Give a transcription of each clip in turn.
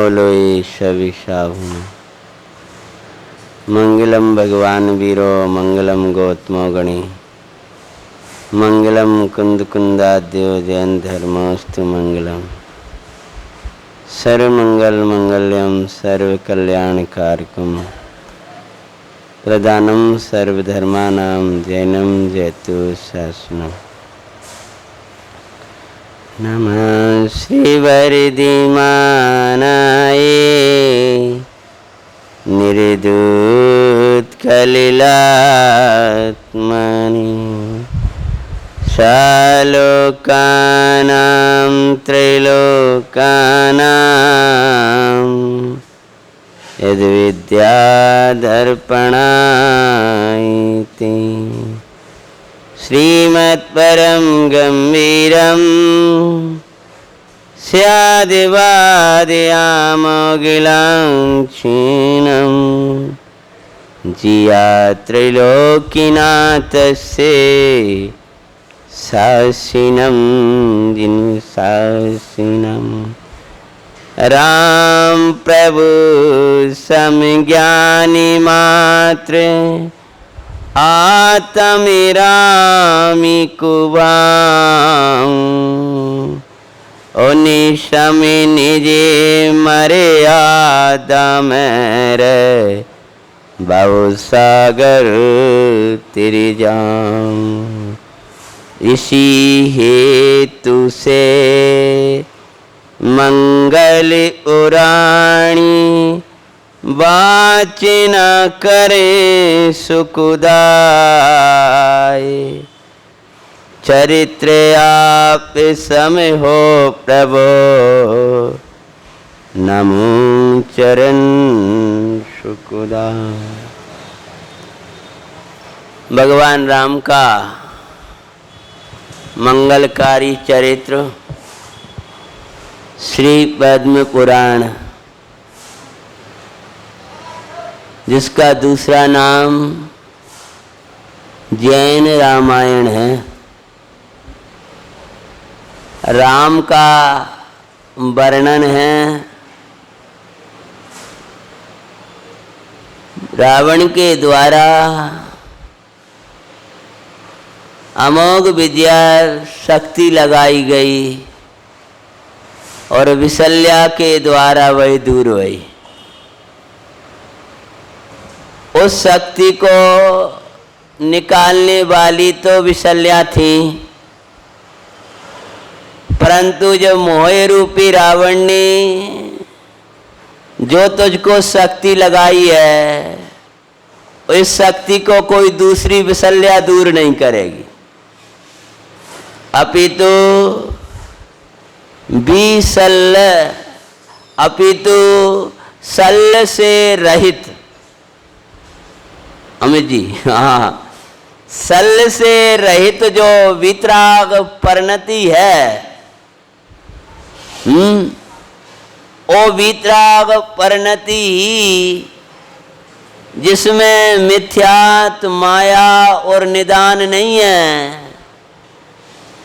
लोई सविशाभुन। मंगलम भगवान वीरो मंगलम गौतमो गणी। मंगलम कुंद कुंदाद्यो जैन धर्मोस्तु मंगलम। सर्वमंगल मंगल्यम सर्वकल्याणकारकम प्रदानम सर्वधर्मानां जैनम जयतु शासनम। नमः श्री वरदिमानाय निर्दूत कलिलात्मनि शालोकानां त्रैलोकानां यद्विद्यादर्पणायते श्रीमत्परं गंभीरं स्यादिवादयामोगिलाक्षीणं जिया त्रैलोक्यनाथस्य सासिनं जिनसासिनं राम प्रभु समज्ञानी मात्र आत्मिरामि कुवां ओनिशमि निजे मरे आदमेरे बहुसागर तिरिजाम। इसी हेतु से मंगल उराणी वाचन करें सुखदाय। चरित्र आप समय हो प्रभो नमो चरण सुखदाय। भगवान राम का मंगलकारी चरित्र श्री पद्म पुराण, जिसका दूसरा नाम जैन रामायण है। राम का वर्णन है रावण के द्वारा अमोघ विद्या शक्ति लगाई गई और विशल्या के द्वारा वही दूर हुई। उस शक्ति को निकालने वाली तो विशल्या थी, परंतु जब मोह रूपी रावण ने जो तुझको शक्ति लगाई है, इस शक्ति को कोई दूसरी विशल्या दूर नहीं करेगी, अपितु शल्य से रहित। अमित जी, हाँ, शल्य से रहित जो वितराग परिणति है, वो वितराग परिणति जिसमें मिथ्यात्व माया और निदान नहीं है,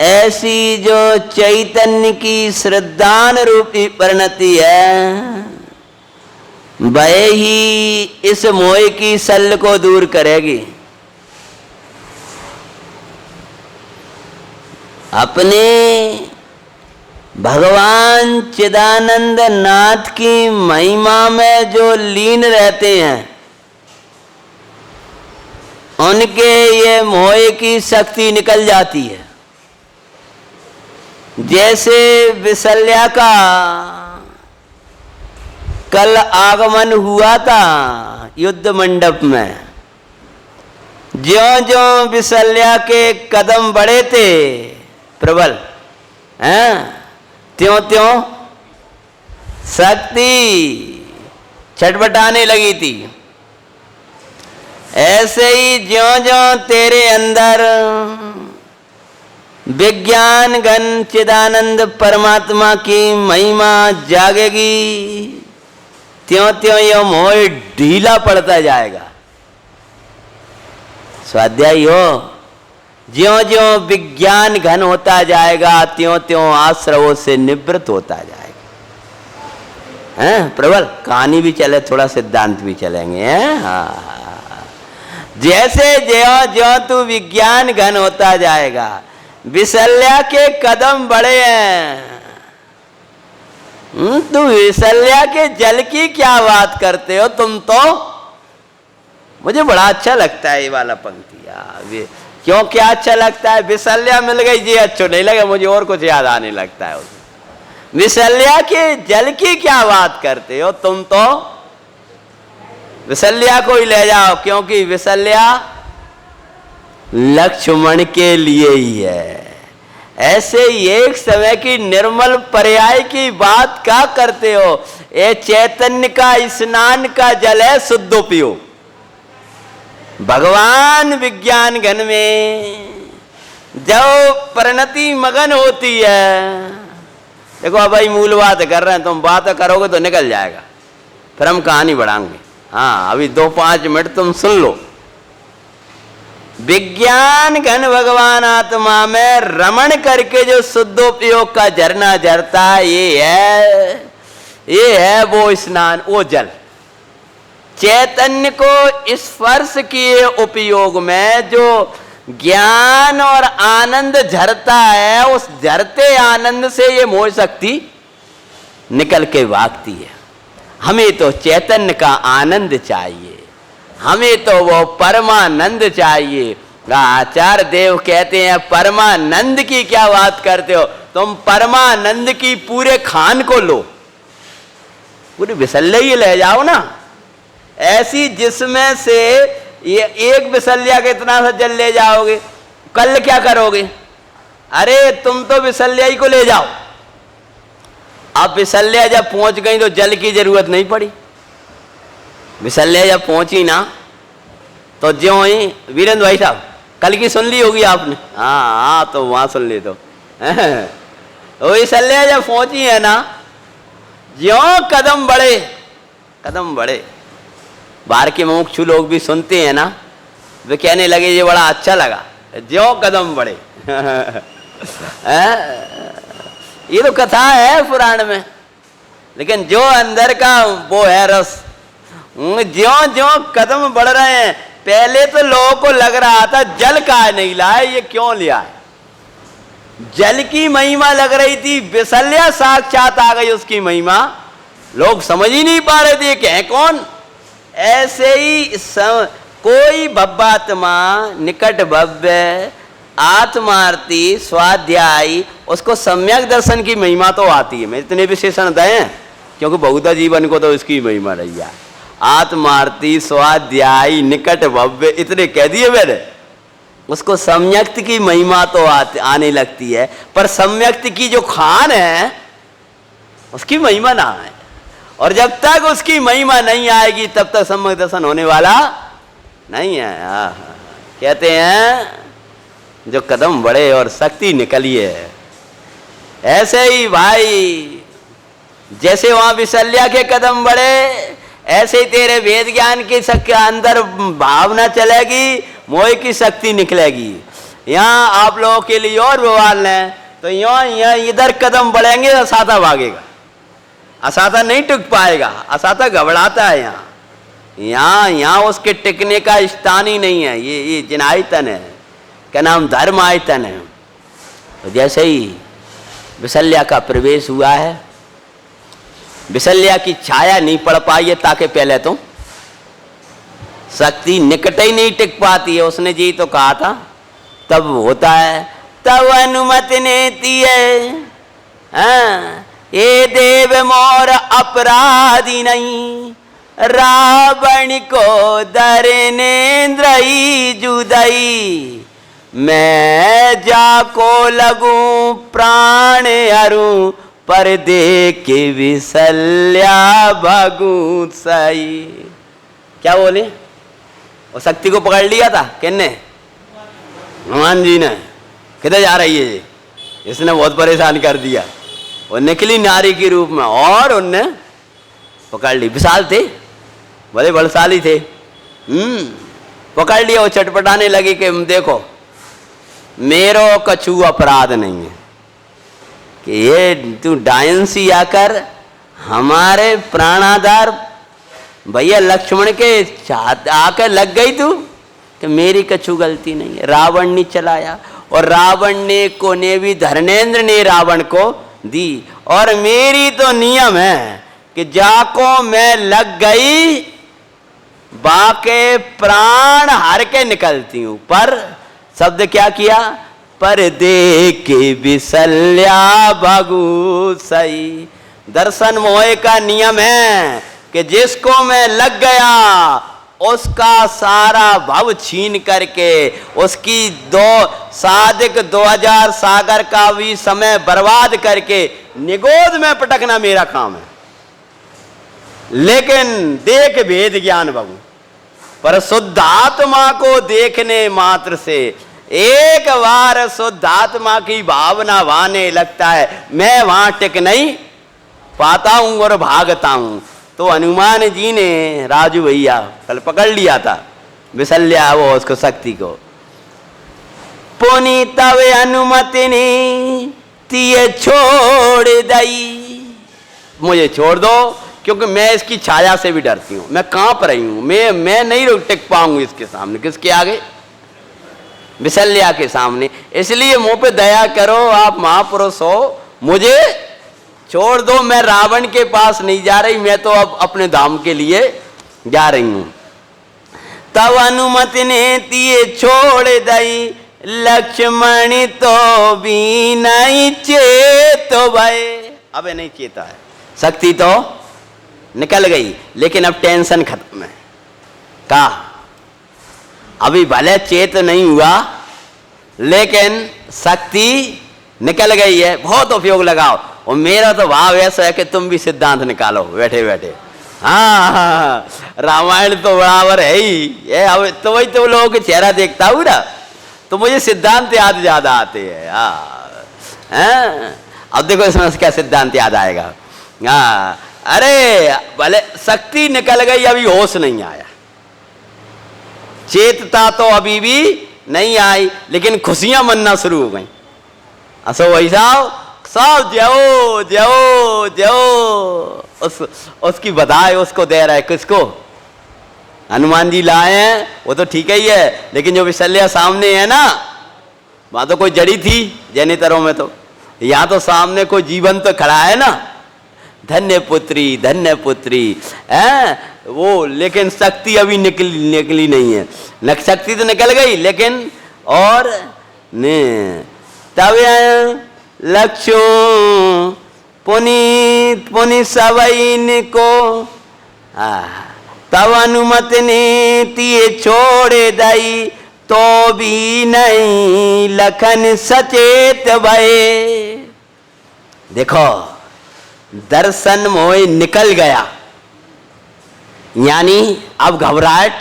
ऐसी जो चैतन्य की श्रद्धान रूपी परिणति है, वह ही इस मोह की शल्य को दूर करेगी। अपने भगवान चिदानंद नाथ की महिमा में जो लीन रहते हैं, उनके ये मोह की शक्ति निकल जाती है। जैसे विशल्या का कल आगमन हुआ था युद्ध मंडप में, ज्यों-ज्यों विशल्या के कदम बढ़े थे प्रबल, हैं, त्यों-त्यों शक्ति छटपटाने लगी थी। ऐसे ही ज्यों-ज्यों तेरे अंदर विज्ञान घन चिदानंद परमात्मा की महिमा जागेगी, त्यों-त्यों यह मोह ढीला पड़ता जाएगा। स्वाध्याय हो, ज्यों-ज्यों विज्ञान घन होता जाएगा, त्यों-त्यों आश्रवों से निवृत्त होता जाएगा। हैं प्रबल, कहानी भी चले, थोड़ा सिद्धांत भी चलेंगे। हाँ, जैसे ज्यों ज्यों तू विज्ञान घन होता जाएगा, विशल्या के कदम बड़े हैं। तू विशल्या के जल की क्या बात करते हो तुम तो। मुझे बड़ा अच्छा लगता है ये वाला पंक्ति यार। क्यों क्या अच्छा लगता है? विशल्या मिल गई जी, अच्छा नहीं लगे मुझे, और कुछ याद आने लगता है उसमें। विशल्या के जल की क्या बात करते हो तुम तो। विशल्या को ही ले जाओ, क्योंकि विशल्या लक्ष्मण के लिए ही है। ऐसे ही एक समय की निर्मल पर्याय की बात क्या करते हो। ये चैतन्य का स्नान का जल है, शुद्ध पियो। भगवान विज्ञान घन में जब परिणति मगन होती है, देखो अब भाई मूल बात कर रहे हैं, तुम बात करोगे तो निकल जाएगा, फिर हम कहानी बढ़ाएंगे। हाँ, अभी 2-5 मिनट तुम सुन लो। विज्ञान घन भगवान आत्मा में रमण करके जो शुद्धोपयोग का झरना झरता है, ये है वो स्नान, वो जल। चैतन्य को स्पर्श किए उपयोग में जो ज्ञान और आनंद झरता है, उस झरते आनंद से ये मोह शक्ति निकल के भागती है। हमें तो चैतन्य का आनंद चाहिए, हमें तो वो परमानंद चाहिए। आचार्य देव कहते हैं परमानंद की क्या बात करते हो तुम। परमानंद की पूरे खान को लो, पूरी विशल्या ही ले जाओ ना, ऐसी जिसमें से ये एक विशल्या के इतना सा जल ले जाओगे, कल क्या करोगे। अरे तुम तो विशल्या ही को ले जाओ। अब विशल्या जब पहुंच गई तो जल की जरूरत नहीं पड़ी। विशल्या जब पहुंची ना तो ज्यों ही, वीरेंद्र भाई साहब कल की सुन ली होगी आपने। हाँ, तो वहां सुन ली तो विशल्या जब पहुंची है ना, ज्यों कदम बढ़े, बाहर के मुमुक्षु लोग भी सुनते हैं ना, वे कहने लगे ये बड़ा अच्छा लगा, ज्यों कदम बढ़े। ये तो कथा है पुराण में, लेकिन जो अंदर का वो है रस, ज्यों ज्यों कदम बढ़ रहे हैं। पहले तो लोगों को लग रहा था जल का नहीं लाए, ये क्यों लिया है। जल की महिमा लग रही थी, विशल्या साक्षात आ गई उसकी महिमा, लोग समझ ही नहीं पा रहे थे कि है कौन। ऐसे ही कोई भव्यात्मा, निकट भव्य, आत्मार्थी, स्वाध्यायी, उसको सम्यक दर्शन की महिमा तो आती है। मैं इतने विशेषण दे क्योंकि बहुधा जीवन को तो इसकी महिमा रही है। आत्मार्थी, स्वाध्यायी, निकट भव्य, इतने कह दिए मैंने। उसको सम्यक्त की महिमा तो आने लगती है, पर सम्यक्त की जो खान है उसकी महिमा ना है। और जब तक उसकी महिमा नहीं आएगी तब तक सम्यक दर्शन होने वाला नहीं है। कहते हैं जो कदम बढ़े और शक्ति निकली है। ऐसे ही भाई, जैसे वहां विशल्या के कदम बढ़े, ऐसे ही तेरे वेद ज्ञान की अंदर भावना चलेगी, मोह की शक्ति निकलेगी। यहाँ आप लोगों के लिए और बवाल है, तो यहाँ इधर कदम बढ़ेंगे, असाता भागेगा, असाता नहीं टिक पाएगा, असाता घबराता है। यहाँ उसके टिकने का स्थान ही नहीं है। ये जिनायतन है, क्या नाम, धर्म आयतन है। तो जैसे ही विशल्या का प्रवेश हुआ है, विशल्या की छाया नहीं पड़ पाई है, ताकि पहले तो शक्ति निकट ही नहीं टिक पाती है। उसने जी तो कहा था, तब होता है, तब अनुमति नेती है। ये देव मोर अपराधी नहीं, रावण को दरनेन्द्रई जुदई, मैं जाको लगूं प्राण हरू, पर देख के विशल्या भगू सही। क्या बोले, वो शक्ति को पकड़ लिया था किसने, हनुमान जी ने। किधर जा रही है ये, इसने बहुत परेशान कर दिया। वो निकली नारी के रूप में और उनने पकड़ ली। विशाल थे, बड़े बलशाली थे। पकड़ लिया। वो चटपटाने लगी कि देखो मेरो कछु अपराध नहीं है, कि ये तू डायन सी आकर हमारे प्राणाधार भैया लक्ष्मण के आके लग गई तू कि मेरी कछु गलती नहीं है। रावण ने चलाया और रावण ने भी धर्मेंद्र ने रावण को दी। और मेरी तो नियम है कि जाको मैं लग गई बाके प्राण हार के निकलती हूं। पर शब्द क्या किया? पर देख विसल्या भागु सही। दर्शन मोह का नियम है कि जिसको मैं लग गया उसका सारा भव छीन करके उसकी 2000 सागर का भी समय बर्बाद करके निगोद में पटकना मेरा काम है। लेकिन देख भेद ज्ञान बाबू, पर शुद्धात्मा को देखने मात्र से एक बार शुद्धात्मा की भावना वाने लगता है, मैं वहां टिक नहीं पाता हूं और भागता हूं। तो हनुमान जी ने राजू भैया कल पकड़ लिया था विशल्या वो उसको शक्ति को। पुनि तब अनुमति ने तिये छोड़ दई, मुझे छोड़ दो क्योंकि मैं इसकी छाया से भी डरती हूं, मैं कांप रही हूं, मैं नहीं टिक पाऊंगी इसके सामने। किसके आगे? विशल्या के सामने। इसलिए मुंह पे दया करो, आप महापुरुष हो, मुझे छोड़ दो। मैं रावण के पास नहीं जा रही, मैं तो अब अपने धाम के लिए जा रही हूं। तब अनुमति ने तिये छोड़ दई, लक्ष्मण तो भी नहीं चेतो भय। अब नहीं चेता है, शक्ति तो निकल गई, लेकिन अब टेंशन खत्म है। का अभी भले चेत नहीं हुआ लेकिन शक्ति निकल गई है, बहुत उपयोग लगाओ। और मेरा तो भाव ऐसा है कि तुम भी सिद्धांत निकालो बैठे बैठे। हाँ, रामायण तो बराबर है ही ये। अब तो वही तो लोगों के चेहरा देखता हूँ ना, तो मुझे सिद्धांत याद ज्यादा आते हैं। हाँ, अब देखो इसमें क्या सिद्धांत याद आएगा। हाँ, अरे भले शक्ति निकल गई, अभी होश नहीं आया, चेतता तो अभी भी नहीं आई, लेकिन खुशियां मनना शुरू हो गई। असो वही सब जो जो जो उसकी बधाई उसको दे रहा है। किसको? हनुमान जी लाए हैं वो तो ठीक ही है, लेकिन जो विशल्या सामने है ना, वहां तो कोई जड़ी थी जैनेतरों में, तो यहां तो सामने कोई जीवन तो खड़ा है ना। धन्य पुत्री है वो, लेकिन शक्ति अभी निकली नहीं है। शक्ति तो निकल गई, लेकिन और ने तब लक्ष्य पुनि सवैन को तब अनुमति ने तिये छोड़े दई, तो भी नहीं लखन सचेत भये। देखो दर्शन मोह निकल गया, यानी अब घबराहट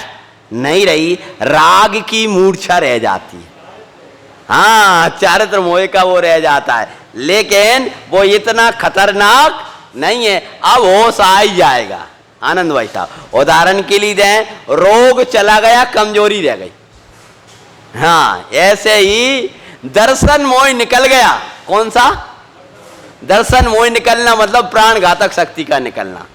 नहीं रही, राग की मूर्छा रह जाती है। हाँ, चारित्र मोह का वो रह जाता है, लेकिन वो इतना खतरनाक नहीं है। अब होश आ ही जाएगा। आनंद भाई साहब उदाहरण के लिए दें, रोग चला गया, कमजोरी रह गई। हाँ, ऐसे ही दर्शन मोह निकल गया। कौन सा? दर्शन मोह निकलना मतलब प्राण घातक शक्ति का निकलना,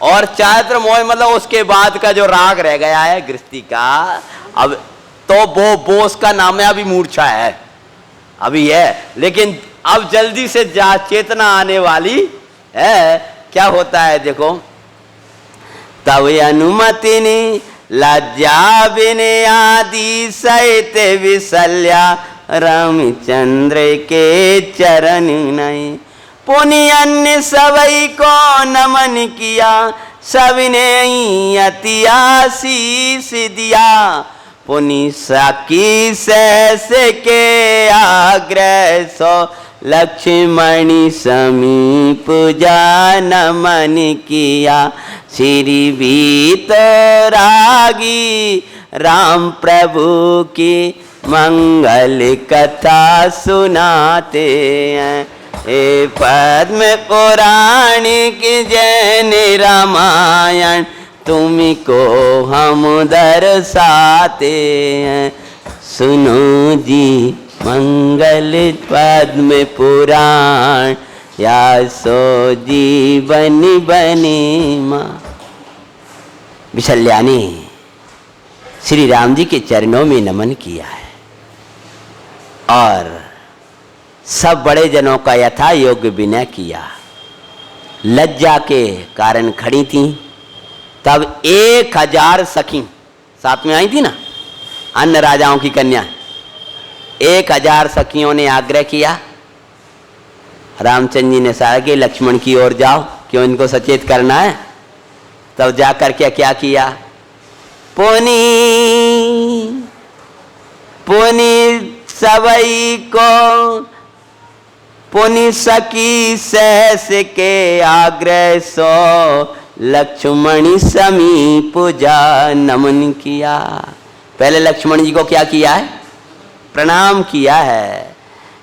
और चारित्र मोह मतलब उसके बाद का जो राग रह गया है गृहस्थी का, अब तो वो उसका नाम है, अभी मूर्छा है, अभी है, लेकिन अब जल्दी से चेतना आने वाली है। क्या होता है देखो, तब अनुमति ने लज्जा बिने आदि सहित विशल्या रामचंद्र के चरण नहीं, पुनि अन्य सवई को नमन किया, सविने अति आशीष दिया, पुनि सखी से के आग्रह सो लक्ष्मणी समीप जा नमन किया, श्री वीतरागी राम प्रभु की मंगल कथा सुनाते हैं। हे पद्म पुराण की जैन रामायण तुमको हम दर्शाते हैं, सुनो जी मंगल पद्म पुराण या सो जीवनी बनी माँ। विशल्या ने श्री राम जी के चरणों में नमन किया है और सब बड़े जनों का यथा योग्य विनय किया। लज्जा के कारण खड़ी थी। तब 1000 सखी साथ में आई थी ना, अन्य राजाओं की कन्या। 1000 सखियों ने आग्रह किया। रामचंद्र जी ने सारा कि लक्ष्मण की ओर जाओ, क्यों इनको सचेत करना है। तब जाकर के क्या किया, पुनि सबई को पुनि सखी सहस के आग्रह सो लक्ष्मण समीप जा नमन किया। पहले लक्ष्मण जी को क्या किया है, प्रणाम किया है।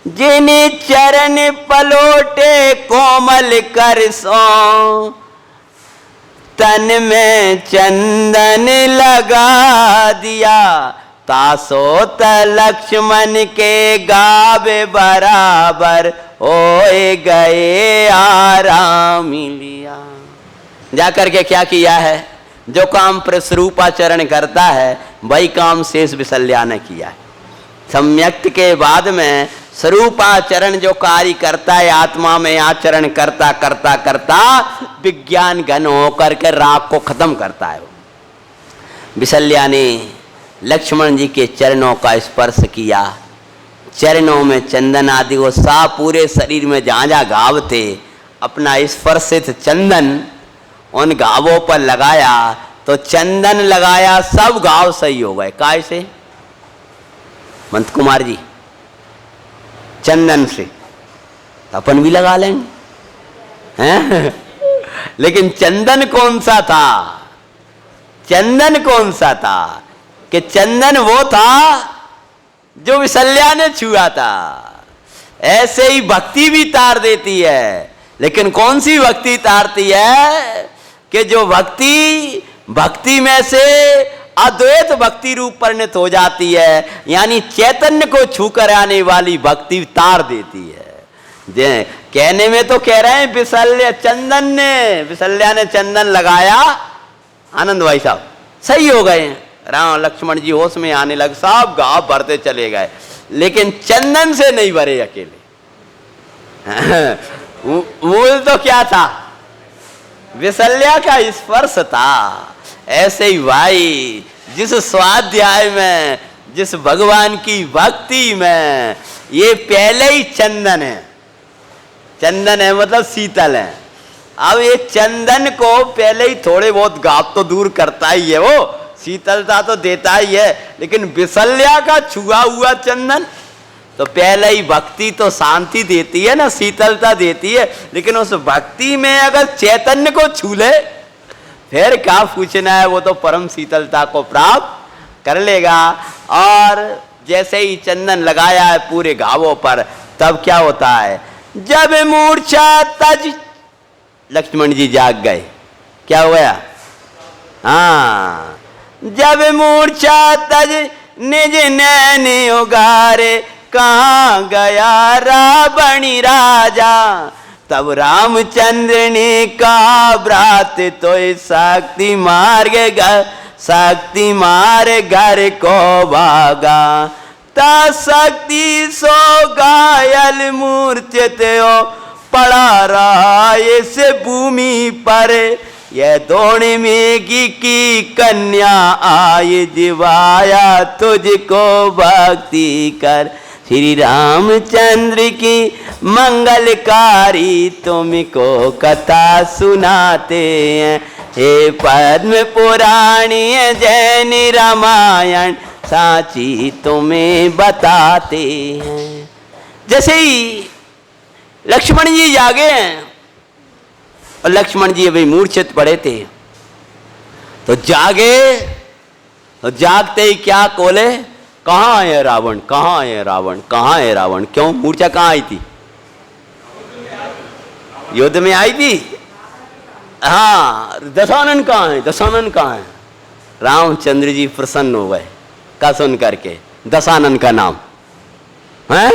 जिन्हें चरण पलोटे कोमल कर सो तन में चंदन लगा दिया। तासो त लक्ष्मण के गावे बराबर होए गए आराम लिया। जाकर के क्या किया है, जो काम प्रस्वरूपाचरण करता है वही काम शेष विशल्या ने किया है। सम्यक्त के बाद में स्वरूपाचरण जो कार्य करता है, आत्मा में आचरण करता करता करता विज्ञान घन होकर के राग को खत्म करता है। विशल्या ने लक्ष्मण जी के चरणों का स्पर्श किया। चरणों में चंदन आदि वो सा पूरे शरीर में जहाँ जहाँ घाव थे अपना स्पर्शित चंदन उन घावों पर लगाया तो चंदन लगाया, सब घाव सही हो गए। काय से, मंत कुमार जी, चंदन से। अपन भी लगा लेंगे हैं? लेकिन चंदन कौन सा था, चंदन कौन सा था कि चंदन वो था जो विशल्या ने छुआ था। ऐसे ही भक्ति भी तार देती है, लेकिन कौन सी भक्ति तारती है कि जो भक्ति में से अद्वैत भक्ति रूप परिणत हो जाती है, यानी चैतन्य को छूकर आने वाली भक्ति तार देती है। कहने में तो कह रहे हैं विशल्या ने चंदन लगाया, आनंद भाई साहब सही हो गए। राम लक्ष्मण जी होश में आने लगे, सब घाव भरते चले गए, लेकिन चंदन से नहीं भरे अकेले। मूल तो क्या था, विशल्या का स्पर्श था। ऐसे ही भाई जिस स्वाध्याय में, जिस भगवान की भक्ति में ये पहले ही चंदन है, चंदन है मतलब शीतल है। अब ये चंदन को पहले ही थोड़े बहुत घाव तो दूर करता ही है, वो शीतलता तो देता ही है, लेकिन विशल्या का छुआ हुआ चंदन तो पहले ही भक्ति तो शांति देती है ना, शीतलता देती है, लेकिन उस भक्ति में अगर चैतन्य को छू ले फिर क्या पूछना है, वो तो परम शीतलता को प्राप्त कर लेगा। और जैसे ही चंदन लगाया है पूरे घावों पर, तब क्या होता है, जब मूर्छा तज, लक्ष्मण जी जाग गए। क्या हुआ, हाँ, जब मूर्छा तज निज नैन उगारे कहाँ गया रावणी राजा। तब रामचंद्र ने कहा भ्रात तो शक्ति मार्ग घर को भागा। ता शक्ति सो घायल मूर्छित हो पड़ा रहा इस भूमि पर। यह दौड़ में की कन्या आय दिवाया तुझको भक्ति कर। श्री रामचंद्र की मंगलकारी तुमको कथा सुनाते हैं। हे पद्म पुराणी जैन रामायण साची तुम्हें बताते हैं। जैसे ही लक्ष्मण जी जागे हैं, और लक्ष्मण जी अभी मूर्छित पड़े थे, तो जागे, तो जागते ही क्या कोले, कहाँ है रावण, कहाँ है रावण, कहाँ है रावण। क्यों, मूर्छा कहाँ आई थी, युद्ध में आई थी। हाँ, दशानन कहाँ है, दशानन कहाँ है। रामचंद्र जी प्रसन्न हो गए का सुन करके, दशानन का नाम है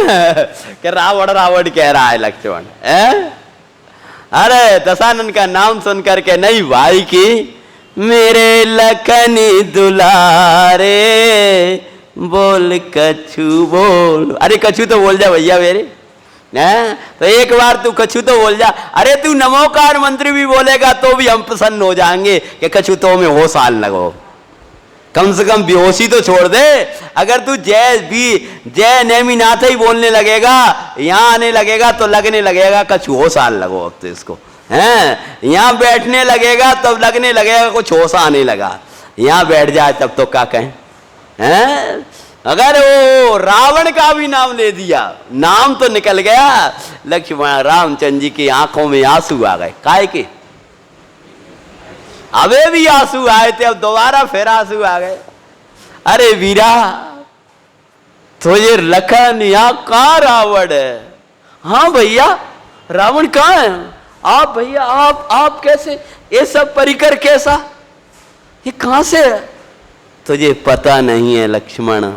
कि रावण रावण कह रहा है लक्ष्मण है। अरे दशानन का नाम सुन करके नहीं भाई की, मेरे लखनी दुलारे बोल कछु बोल। अरे कछु तो बोल जा भैया मेरे, हैं तो एक बार तू कछु तो बोल जा। अरे तू नमोकार मंत्र भी बोलेगा तो भी हम प्रसन्न हो जाएंगे कि कछु तो में होश आने लगो। कम से कम बेहोशी तो छोड़ दे। अगर तू जय नेमीनाथ ही बोलने लगेगा, यहाँ आने लगेगा तो लगने लगेगा कछु होश आने लगो। अब तो इसको हैं यहाँ बैठने लगेगा तब लगने लगेगा कुछ होश आने लगा। यहाँ बैठ जाए तब तो क्या कहें हैं। अगर वो रावण का भी नाम ले दिया, नाम तो निकल गया, लक्ष्मण रामचंद्र जी की आंखों में आंसू आ गए। काहे के? अबे भी आंसू आए थे, अब दोबारा फिर आंसू आ गए। अरे वीरा तुझे लखन यहाँ कहाँ रावण है? हाँ भैया रावण कहाँ है? आप भैया आप कैसे, ये सब परिकर कैसा, ये कहां से है? तुझे पता नहीं है लक्ष्मण,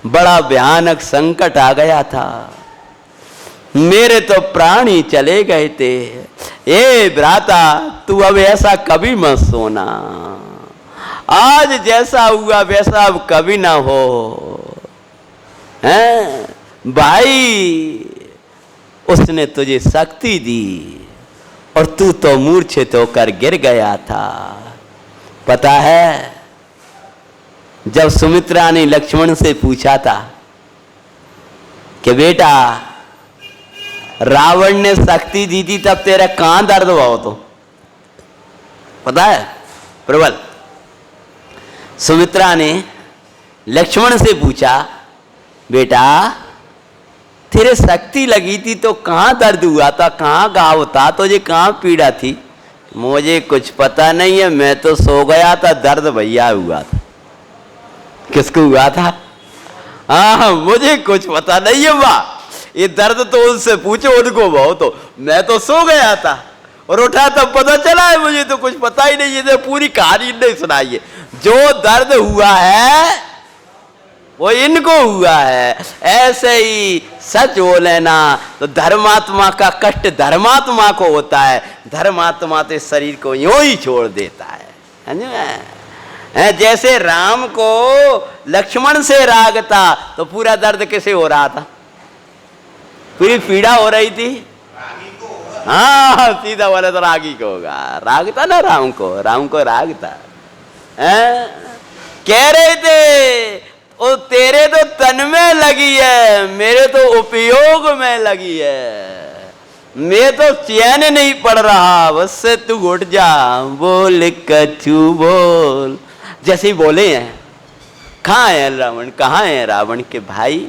बड़ा भयानक संकट आ गया था, मेरे तो प्राण ही चले गए थे। ए भ्राता तू अब ऐसा कभी मत सोना, आज जैसा हुआ वैसा अब कभी ना हो। हैं भाई उसने तुझे शक्ति दी और तू तो मूर्छित होकर गिर गया था। पता है जब सुमित्रा ने लक्ष्मण से पूछा था कि बेटा रावण ने शक्ति दी थी तब तेरा कहां दर्द हुआ हो, तो पता है प्रबल, सुमित्रा ने लक्ष्मण से पूछा बेटा तेरे शक्ति लगी थी तो कहां दर्द हुआ था, कहां घाव था, तुझे कहां पीड़ा थी? मुझे कुछ पता नहीं है, मैं तो सो गया था, दर्द भैया हुआ था। किसको हुआ था? हाँ मुझे कुछ पता नहीं है वाह, ये दर्द तो उनसे पूछो, उनको बहुत हो, मैं तो सो गया था और उठा तब पता चला है, मुझे तो कुछ पता ही नहीं। ये पूरी कहानी नहीं सुनाई है, जो दर्द हुआ है वो इनको हुआ है। ऐसे ही सच बोले ना तो धर्मात्मा का कष्ट धर्मात्मा को होता है, धर्मात्मा तो शरीर को यूं ही छोड़ देता है। जैसे राम को लक्ष्मण से राग था तो पूरा दर्द किसे हो रहा था? पूरी पीड़ा हो रही थी। हाँ सीधा बोले तो रागी को होगा, राग था ना राम को राग था। कह रहे थे ओ तेरे तो तन में लगी है, मेरे तो उपयोग में लगी है, मैं तो चैन नहीं पड़ रहा, बस से तू उठ जा, बोल कछु बोल। जैसे ही बोले हैं कहाँ है रावण, कहाँ है रावण के भाई,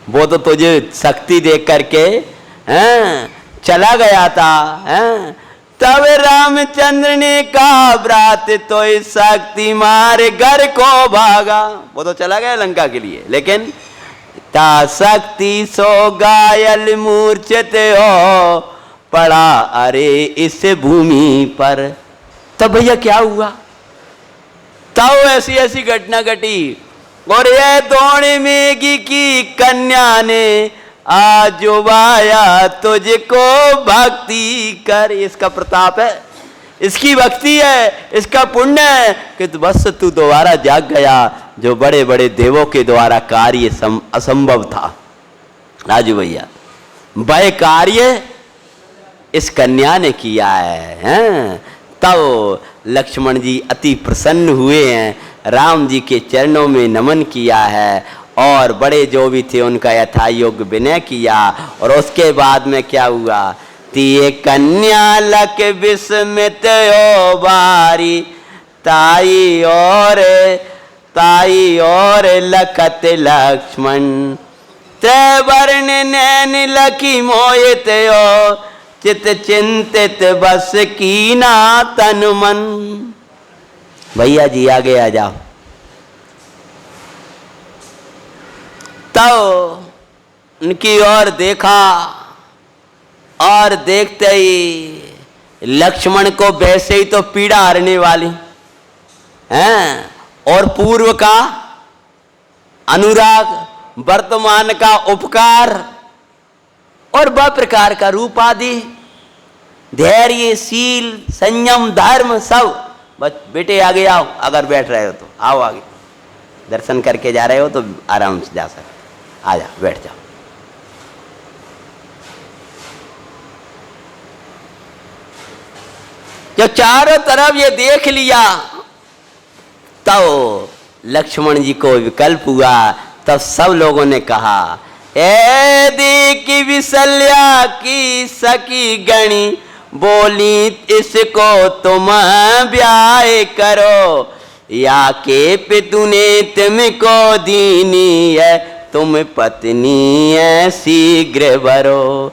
वो तो तुझे शक्ति देख करके चला गया था। तब रामचंद्र ने कहा ब्रात तो शक्ति मारे घर को भागा, वो तो चला गया लंका के लिए, लेकिन ता शक्ति सो घायल मूर्छित हो पड़ा अरे इस भूमि पर। तब भैया क्या हुआ? तब ऐसी ऐसी घटना घटी और ये दौड़ मेघी की कन्या ने आज वाया तुझको भक्ति कर। इसका प्रताप है, इसकी भक्ति है, इसका पुण्य है कि बस तू दोबारा जाग गया, जो बड़े बड़े देवों के द्वारा कार्य असंभव था। राजू भैया वह कार्य इस कन्या ने किया है। तब लक्ष्मण जी अति प्रसन्न हुए हैं, राम जी के चरणों में नमन किया है और बड़े जो भी थे उनका यथा योग्य विनय किया। और उसके बाद में क्या हुआ? तिये कन्या लक विस्मित हो बारी, ताई और लखत लक्ष्मण, त्रिवर्ण नैन लकी मोहित हो, चित चिंतित बस कीना तन मन। भैया जी आगे आ जाओ। तो उनकी ओर देखा और देखते ही लक्ष्मण को वैसे ही तो पीड़ा हरने वाली हैं, और पूर्व का अनुराग, वर्तमान का उपकार और वह प्रकार का रूप आदि धैर्य, शील, संयम, धर्म सब। बस बेटे आगे आओ, अगर बैठ रहे हो तो आओ आगे, दर्शन करके जा रहे हो तो आराम से जा सकते, आ जाओ बैठ जाओ। जब चारों तरफ ये देख लिया तो लक्ष्मण जी को विकल्प हुआ। तब सब लोगों ने कहा, ए देखी विशल्या की सखी गणी, बोली इसको तुम ब्याह करो, या के पितु ने तुमको दीनी है, तुम पत्नी है शीघ्र भरो।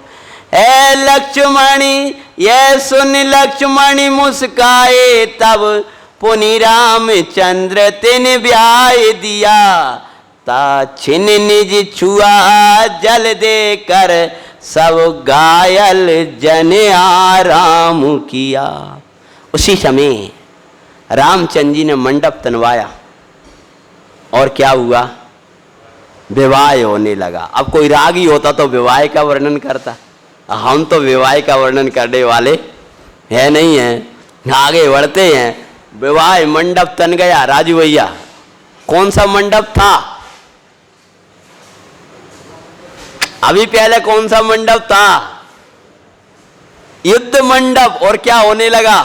ए लक्ष्मणी ये सुन लक्ष्मणी मुस्काए, तब पुनि रामचंद्र तिन ब्याह दिया, ता छिन निज छुआ जल दे कर, सब घायल जन आराम किया। उसी समय रामचंद्र जी ने मंडप तनवाया और क्या हुआ, विवाह होने लगा। अब कोई रागी होता तो विवाह का वर्णन करता, हम तो विवाह का वर्णन करने वाले है नहीं हैं। आगे बढ़ते हैं। विवाह मंडप तन गया। राजू भैया कौन सा मंडप था अभी पहले, कौन सा मंडप था? युद्ध मंडप। और क्या होने लगा?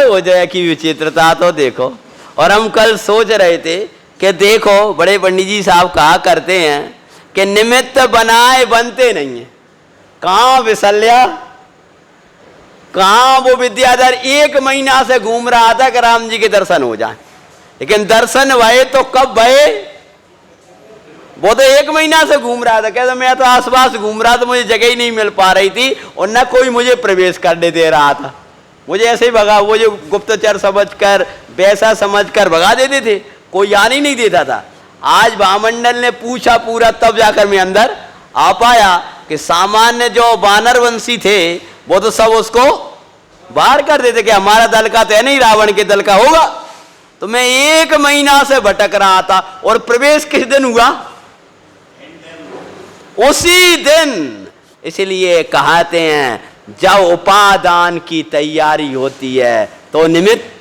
वो जय की विचित्रता तो देखो। और हम कल सोच रहे थे कि देखो बड़े पंडित जी साहब कहा करते हैं कि निमित्त बनाए बनते नहीं है। कहाँ विशल्या, कहाँ वो विद्याधर 1 महीना से घूम रहा था कि राम जी के दर्शन हो जाए, लेकिन दर्शन भये तो कब भये? वो तो 1 महीना से घूम रहा था। कहता मैं तो आसपास घूम रहा था, मुझे जगह ही नहीं मिल पा रही थी और न कोई मुझे प्रवेश करने दे रहा था। मुझे ऐसे ही भगा, वो जो गुप्तचर समझकर वैसा समझकर भगा देते थे, कोई आने ही नहीं देता था। आज महामंडल ने पूछा पूरा, तब जाकर मैं अंदर आ पाया कि सामान्य जो वानरवंशी थे वो तो सब उसको बाहर कर देते कि हमारा दल का तो है नहीं, रावण के दल का होगा। तो मैं 1 महीना से भटक रहा था। और प्रवेश किस दिन हुआ? उसी दिन। इसलिए कहते हैं जब उपादान की तैयारी होती है तो निमित्त,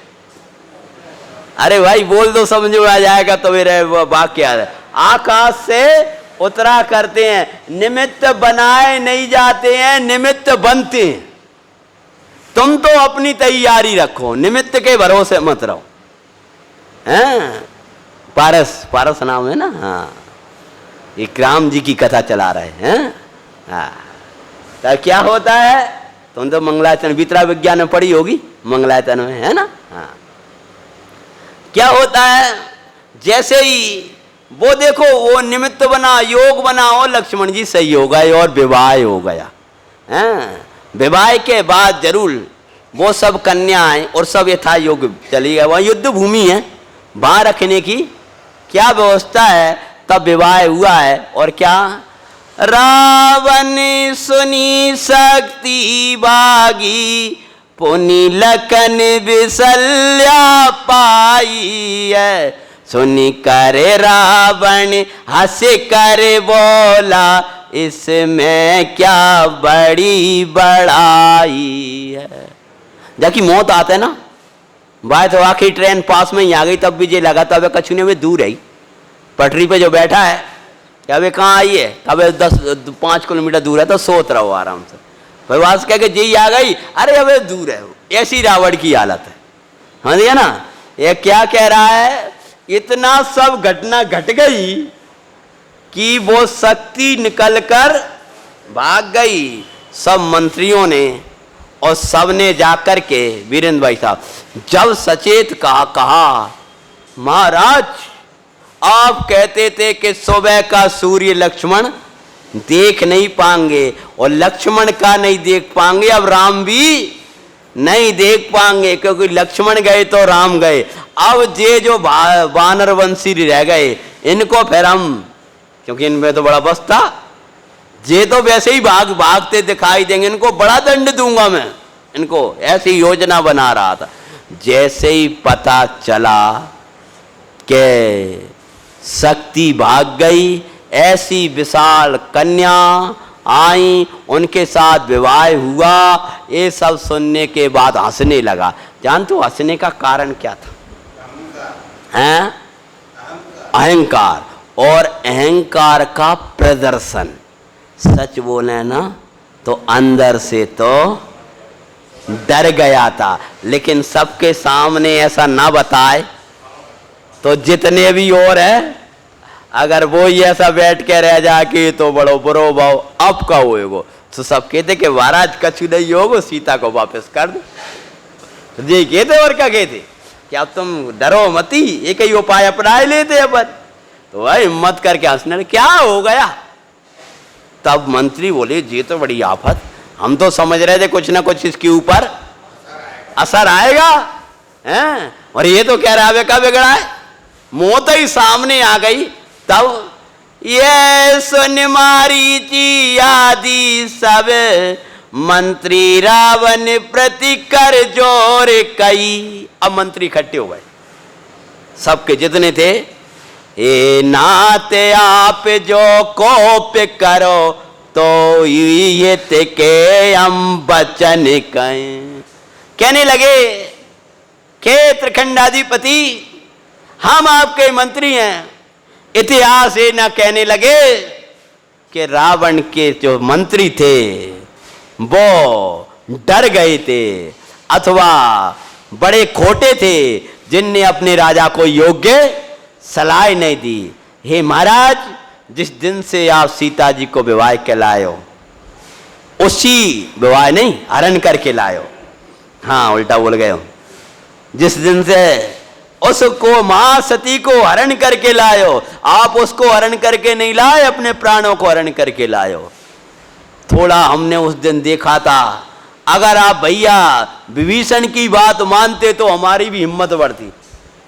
अरे भाई बोल दो समझ में आ जाएगा तो मेरे वाक्य है। आकाश से उतरा करते हैं, निमित्त बनाए नहीं जाते हैं, निमित्त बनते हैं। तुम तो अपनी तैयारी रखो, निमित्त के भरोसे मत रहो। हैं? पारस नाम है ना। हाँ, एक राम जी की कथा चला रहे हैं। हाँ, तो क्या होता है, तुम तो मंगलाचरण वितरा विज्ञान में पढ़ी होगी, मंगलाचरण में है ना। हाँ, क्या होता है, जैसे ही वो देखो वो निमित्त बना, योग बना, और लक्ष्मण जी सही हो गए और विवाह हो गया। विवाह के बाद जरूर वो सब कन्याएं और सब यथा योग चली गए। वहाँ युद्ध भूमि है, वहां रखने की क्या व्यवस्था है, तब विवाह हुआ है। और क्या, रावण सुनी शक्ति बागी, पुनि लखन विशल्या पाई है, सुनी करे रावण हंस कर बोला, इसमें क्या बड़ी बड़ाई है। जबकि मौत आते है ना, बात तो आखिरी ट्रेन पास में ही आ गई, तब भी जे लगा तब कछु ने दूर है पटरी पे जो बैठा है, अबे कहाँ आई है, अब 10-5 किलोमीटर दूर है, तो सोच रहा हो आराम से। भाई वास कह के जी आ गई, अरे अबे दूर है। ऐसी रावण की हालत है। हाँ जी ना, ये क्या कह रहा है, इतना सब घटना घट गई कि वो शक्ति निकलकर भाग गई। सब मंत्रियों ने और सब ने जाकर के, वीरेंद्र भाई साहब, जब सचेत कहा महाराज आप कहते थे कि सुबह का सूर्य लक्ष्मण देख नहीं पाएंगे और लक्ष्मण का नहीं देख पाएंगे, अब राम भी नहीं देख पाएंगे, क्योंकि लक्ष्मण गए तो राम गए। अब ये जो वानरवंशी रह गए, इनको फिर हम, क्योंकि इनमें तो बड़ा बस था, ये तो वैसे ही भागते दिखाई देंगे, इनको बड़ा दंड दूंगा मैं, इनको ऐसी योजना बना रहा था। जैसे ही पता चला कि शक्ति भाग गई, ऐसी विशाल कन्या आई, उनके साथ विवाह हुआ। ये सब सुनने के बाद हंसने लगा। जानते हो हंसने का कारण क्या था? हैं? अहंकार, और अहंकार का प्रदर्शन। सच बोले ना तो अंदर से तो डर गया था, लेकिन सबके सामने ऐसा ना बताए तो जितने भी और है, अगर वो ही ऐसा बैठ के रह जा कि तो बड़ो बुरो भाव अब का होएगो, तो सब कहते कि महाराज कछु नहीं होगो, सीता को वापस कर दो। ये कहते और क्या कहते कि अब तुम डरो मती, एक ही उपाय अपना लेते अपन। तो भाई हिम्मत करके हंसने, क्या हो गया? तब मंत्री बोले ये तो बड़ी आफत, हम तो समझ रहे थे कुछ ना कुछ इसके ऊपर असर आएगा हैं, और ये तो कह रहा है कब बिगड़ा है। मौत ही सामने आ गई। तब ये सुन मारीची आदि सब मंत्री रावण प्रति कर जोर कई। अब मंत्री इकट्ठे हो गए, सबके जितने थे। ए नाते आप जो कोप करो तो ये ते के हम बचन कहें। कहने लगे क्षेत्र खंडाधिपति हम आपके मंत्री हैं। इतिहास ये ना कहने लगे कि रावण के जो मंत्री थे वो डर गए थे अथवा बड़े खोटे थे, जिनने अपने राजा को योग्य सलाह नहीं दी। हे महाराज, जिस दिन से आप सीता जी को विवाह के लाए हो, उसी विवाह नहीं हरण करके लाए हो, हाँ उल्टा बोल गए हो, जिस दिन से उसको मां सती को हरण करके लाए हो, आप उसको हरण करके नहीं लाए, अपने प्राणों को हरण करके लाए हो। थोड़ा हमने उस दिन देखा था, अगर आप भैया विभीषण की बात मानते तो हमारी भी हिम्मत बढ़ती,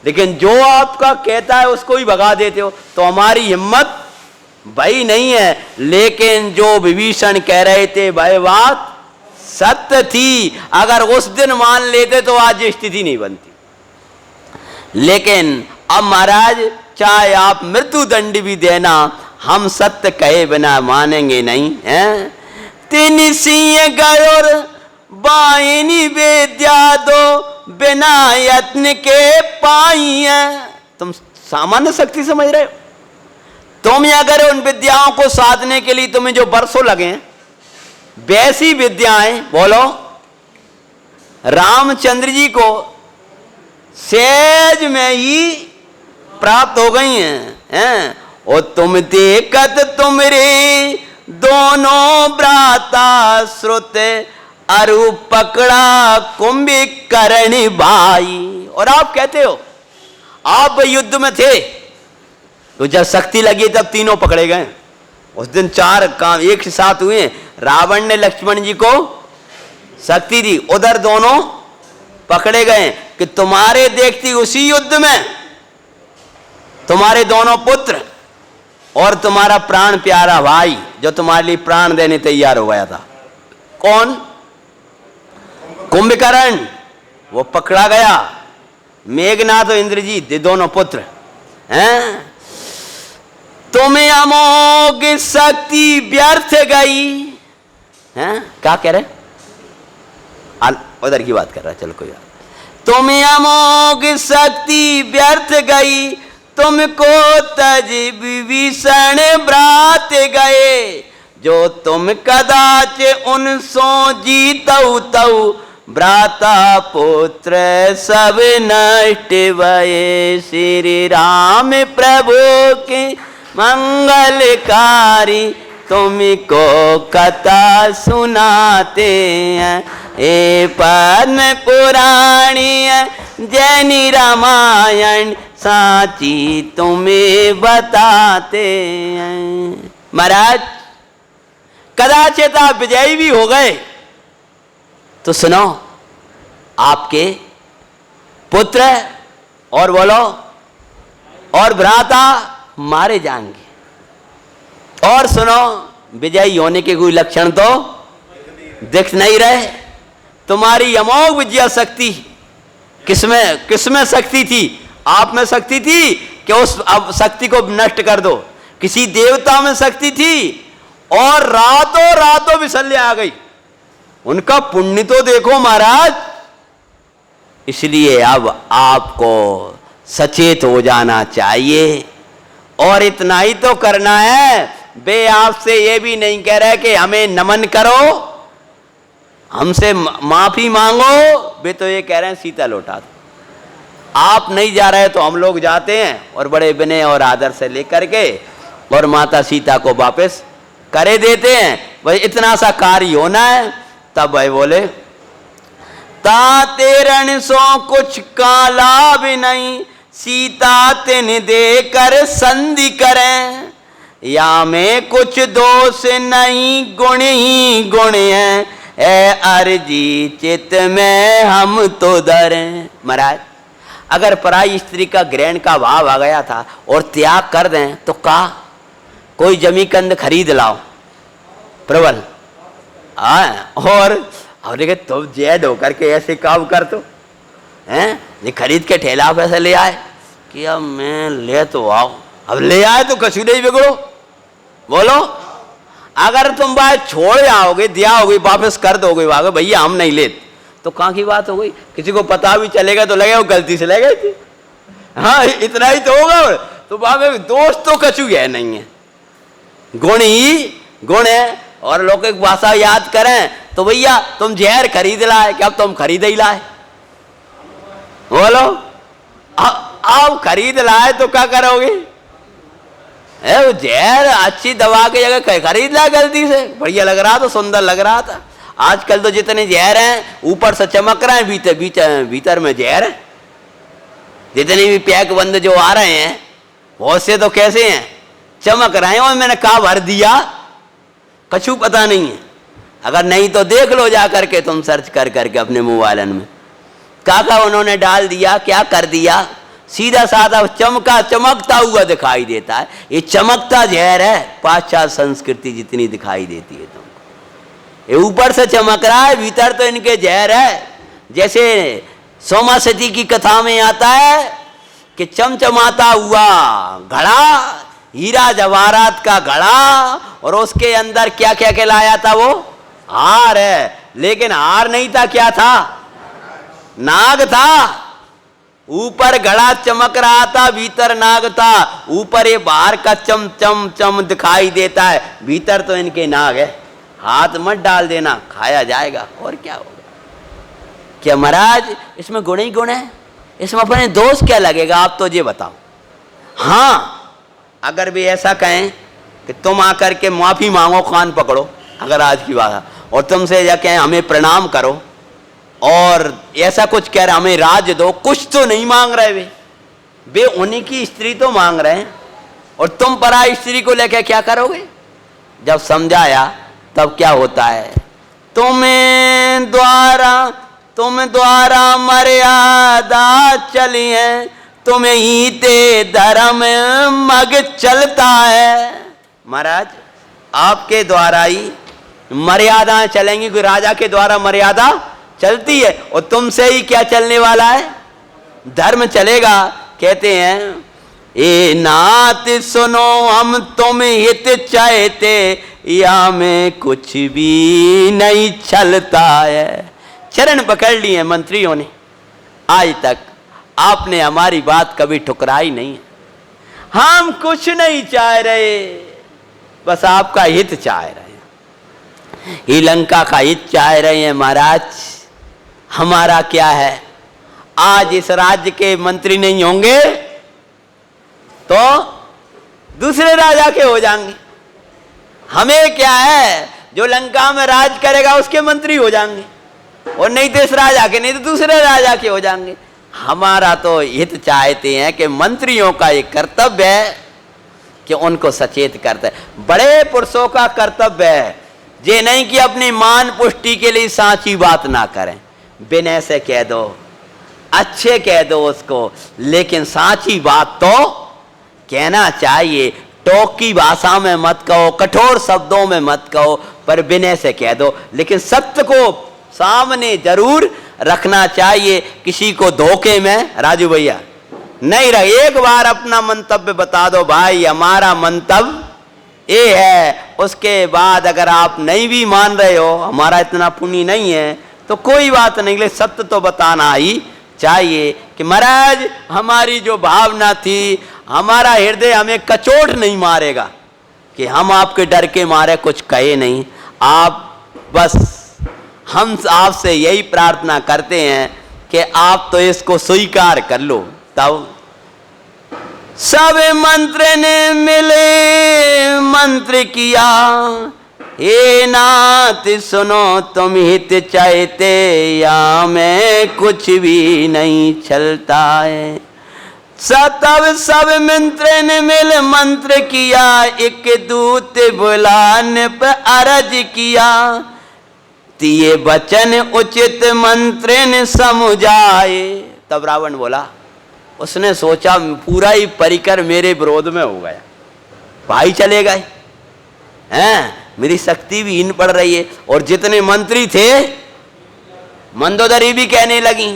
लेकिन जो आपका कहता है उसको ही भगा देते हो, तो हमारी हिम्मत भाई नहीं है। लेकिन जो विभीषण कह रहे थे भाई बात सत्य थी, अगर उस दिन मान लेते तो आज ये स्थिति नहीं बनती। लेकिन अब महाराज चाहे आप मृत्यु दंड भी देना, हम सत्य कहे बिना मानेंगे नहीं हैं। तीन सिंह गयोर बाइनी विद्या दो बिना यत्न के पाई है। तुम सामान्य शक्ति समझ रहे हो? तुम अगर उन विद्याओं को साधने के लिए तुम्हें जो बरसों लगे, वैसी विद्याएं बोलो रामचंद्र जी को सहज में ही प्राप्त हो गई हैं। और तुम देखत तुमरे दोनों भ्राता श्रुत अरु पकड़ा कुंभकर्ण भाई। और आप कहते हो आप युद्ध में थे, तो जब शक्ति लगी तब तीनों पकड़े गए। उस दिन चार काम एक साथ हुए। रावण ने लक्ष्मण जी को शक्ति दी, उधर दोनों पकड़े गए कि तुम्हारे देखती उसी युद्ध में तुम्हारे दोनों पुत्र और तुम्हारा प्राण प्यारा भाई जो तुम्हारे लिए प्राण देने तैयार हो गया था, कौन? कुंभकर्ण, वो पकड़ा गया। मेघनाथ और इंद्रजीत ये दोनों पुत्र हैं। तुम्हें अमोघ शक्ति व्यर्थ गई हैं। क्या कह रहे? उधर की बात कर रहा है, चलो कोई बात। तुम्हें अमोघ शक्ति व्यर्थ गई, तुमको तज विभीषण भ्रात गए। जो तुम कदाच उनसो जीतऊ तऊ, भ्राता पुत्र सब नष्ट भये। श्री राम प्रभु के मंगलकारी तुमको कथा सुनाते हैं। ए पद्म पुराणी जैनी रामायण साची तुम्हें बताते हैं। महाराज कदाचित आप विजयी भी हो गए तो सुनो, आपके पुत्र और बोलो और भ्राता मारे जाएंगे। और सुनो, विजयी होने के कोई लक्षण तो दिख नहीं रहे। तुम्हारी अमोघ विजय शक्ति किसमें शक्ति थी? आप में शक्ति थी कि उस अब शक्ति को नष्ट कर दो। किसी देवता में शक्ति थी, और रातों रातों विशल्य आ गई। उनका पुण्य तो देखो महाराज। इसलिए अब आपको सचेत हो जाना चाहिए और इतना ही तो करना है। वे आपसे ये भी नहीं कह रहे कि हमें नमन करो, हमसे माफी मांगो। वे तो ये कह रहे हैं सीता लौटा दो। आप नहीं जा रहे तो हम लोग जाते हैं और बड़े विनय और आदर से लेकर के और माता सीता को वापस करे देते हैं। भाई इतना सा कार्य होना है। तब भाई बोले ताते रण सो कुछ काला भी नहीं, सीता तिन देकर संधि करें, या में कुछ दोष नहीं गुण ही गुण है, ए अर्जी चित में हम तो डरें। महाराज अगर पराई स्त्री का ग्रहण का भाव आ गया था और त्याग कर दें तो का कोई जमी कंद खरीद लाओ प्रबल। और देखे तो जैद होकर के ऐसे काम कर तो हैं ये खरीद के ठेला पैसे ले आए कि अब मैं ले तो आओ। अब ले आए तो कछु नहीं बिगड़ो। बोलो अगर तुम बात छोड़ आओगे दिया होगी वापस कर दोगे वागे भैया हम नहीं लेते तो कहाँ की बात हो गई। किसी को पता भी चलेगा तो लगे वो गलती से ले गई थी। हाँ इतना ही तो होगा। तो बाबे दोस्त तो कछु है नहीं है, गुण ही गुण है। और लोग एक भाषा याद करें तो भैया तुम जहर खरीद लाए क्या, अब तुम खरीद ही लाए। बोलो अब खरीद लाए तो क्या करोगे। वो जहर अच्छी दवा की जगह खरीद लाए गलती से, बढ़िया लग रहा था, सुंदर लग रहा था। आजकल तो जितने जहर हैं ऊपर से चमक रहे हैं, भीतर में जहर है। जितने भी पैक बंद जो आ रहे हैं बहुत से तो कैसे हैं चमक रहे हैं। और मैंने कहा भर दिया कछु पता नहीं है। अगर नहीं तो देख लो जा करके तुम सर्च कर करके अपने मोबाइल में काका उन्होंने डाल दिया क्या कर दिया। सीधा साधा चमकता हुआ दिखाई देता है। ये चमकता जहर है पाश्चात्य संस्कृति जितनी दिखाई देती है तुमको। ये ऊपर से चमक रहा है भीतर तो इनके जहर है। जैसे सोमा सती की कथा में आता है कि चमचमाता हुआ घड़ा, हीरा जवाहरात का घड़ा, और उसके अंदर क्या क्या कहलाया था वो हार है। लेकिन हार नहीं था, क्या था नाग था। ऊपर घड़ा चमक रहा था भीतर नाग था। ऊपर ये बाहर का चम चम चम दिखाई देता है, भीतर तो इनके नाग है। हाथ मत डाल देना खाया जाएगा और क्या होगा। क्या महाराज इसमें गुण ही गुण है, इसमें अपने दोष क्या लगेगा आप तो ये बताओ। हाँ अगर भी ऐसा कहें कि तुम आकर के माफी मांगो कान पकड़ो अगर आज की बात है, और तुमसे या कहें हमें प्रणाम करो और ऐसा कुछ कह रहे हमें राज दो, कुछ तो नहीं मांग रहे वे उन्हीं की स्त्री तो मांग रहे हैं। और तुम पराई स्त्री को लेकर क्या करोगे। जब समझाया तब क्या होता है, तुम द्वारा मर्यादा चली है, तुम्हें ही ते धर्म मग चलता है। महाराज आपके द्वारा ही मर्यादाएं चलेंगी, कोई राजा के द्वारा मर्यादा चलती है और तुमसे ही क्या चलने वाला है, धर्म चलेगा। कहते हैं ए नात सुनो हम तुम हित चाहते, या में कुछ भी नहीं चलता है। चरण पकड़ लिए मंत्रियों ने, आज तक आपने हमारी बात कभी ठुकराई नहीं है। हम कुछ नहीं चाह रहे, बस आपका हित चाह रहे हैं, ही लंका का हित चाह रहे हैं। महाराज हमारा क्या है, आज इस राज्य के मंत्री नहीं होंगे तो दूसरे राजा के हो जाएंगे। हमें क्या है, जो लंका में राज करेगा उसके मंत्री हो जाएंगे, और नहीं तो इस राजा के, नहीं तो दूसरे राजा के हो जाएंगे। हमारा तो हित चाहते हैं कि मंत्रियों का ये कर्तव्य है कि उनको सचेत करते हैं। बड़े पुरुषों का कर्तव्य है ये नहीं कि अपनी मान पुष्टि के लिए सांची बात ना करें, विनय से कह दो, अच्छे कह दो उसको, लेकिन सांची बात तो कहना चाहिए। टोक की भाषा में मत कहो, कठोर शब्दों में मत कहो, पर विनय से कह दो। लेकिन सत्य को सामने जरूर रखना चाहिए, किसी को धोखे में राजू भैया नहीं रहे। एक बार अपना मंतव्य बता दो भाई, हमारा मंतव्य ये है। उसके बाद अगर आप नहीं भी मान रहे हो, हमारा इतना पुण्य नहीं है, तो कोई बात नहीं, लेकिन सत्य तो बताना ही चाहिए कि महाराज हमारी जो भावना थी, हमारा हृदय हमें कचोट नहीं मारेगा कि हम आपके डर के मारे कुछ कहे नहीं। आप बस, हम आपसे यही प्रार्थना करते हैं कि आप तो इसको स्वीकार कर लो। तब सब मंत्र ने मिले मंत्र किया, हे नाथ सुनो तुम हित चाहते, या में कुछ भी नहीं चलता है। तब सब मंत्र ने मिल मंत्र किया, एक दूत बुलाने पर अर्ज किया, तिये वचन उचित मंत्र ने समुझाए। तब रावण बोला, उसने सोचा पूरा ही परिकर मेरे विरोध में हो गया, भाई चले गए हैं, मेरी शक्ति भी हीन पड़ रही है, और जितने मंत्री थे मंदोदरी भी कहने लगी।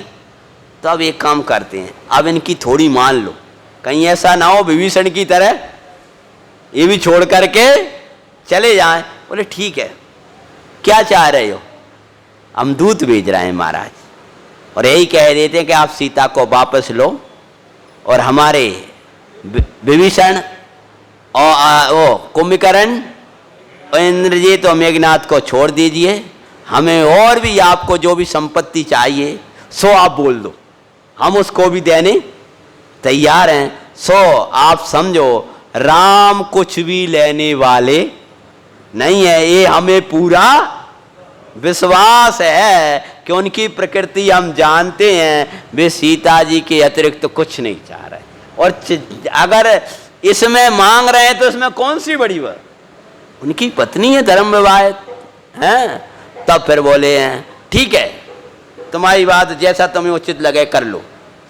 तो अब एक काम करते हैं, अब इनकी थोड़ी मान लो, कहीं ऐसा ना हो विभीषण की तरह ये भी छोड़ करके चले जाएं। बोले ठीक है, क्या चाह रहे हो? हम दूत भेज रहे हैं महाराज, और यही कह देते हैं कि आप सीता को वापस लो, और हमारे विभीषण और वो कुंभकर्ण और इंद्रजीत और मेघनाथ को छोड़ दीजिए, हमें और भी आपको जो भी संपत्ति चाहिए सो आप बोल दो, हम उसको भी देने तैयार हैं। सो आप समझो राम कुछ भी लेने वाले नहीं है, ये हमें पूरा विश्वास है कि उनकी प्रकृति हम जानते हैं, वे सीता जी के अतिरिक्त तो कुछ नहीं चाह रहे, और अगर इसमें मांग रहे हैं तो इसमें कौन सी बड़ी बात, उनकी पत्नी है, धर्म विवाहित हैं। तब फिर बोले हैं ठीक है, तुम्हारी बात जैसा तुम्हें उचित लगे कर लो।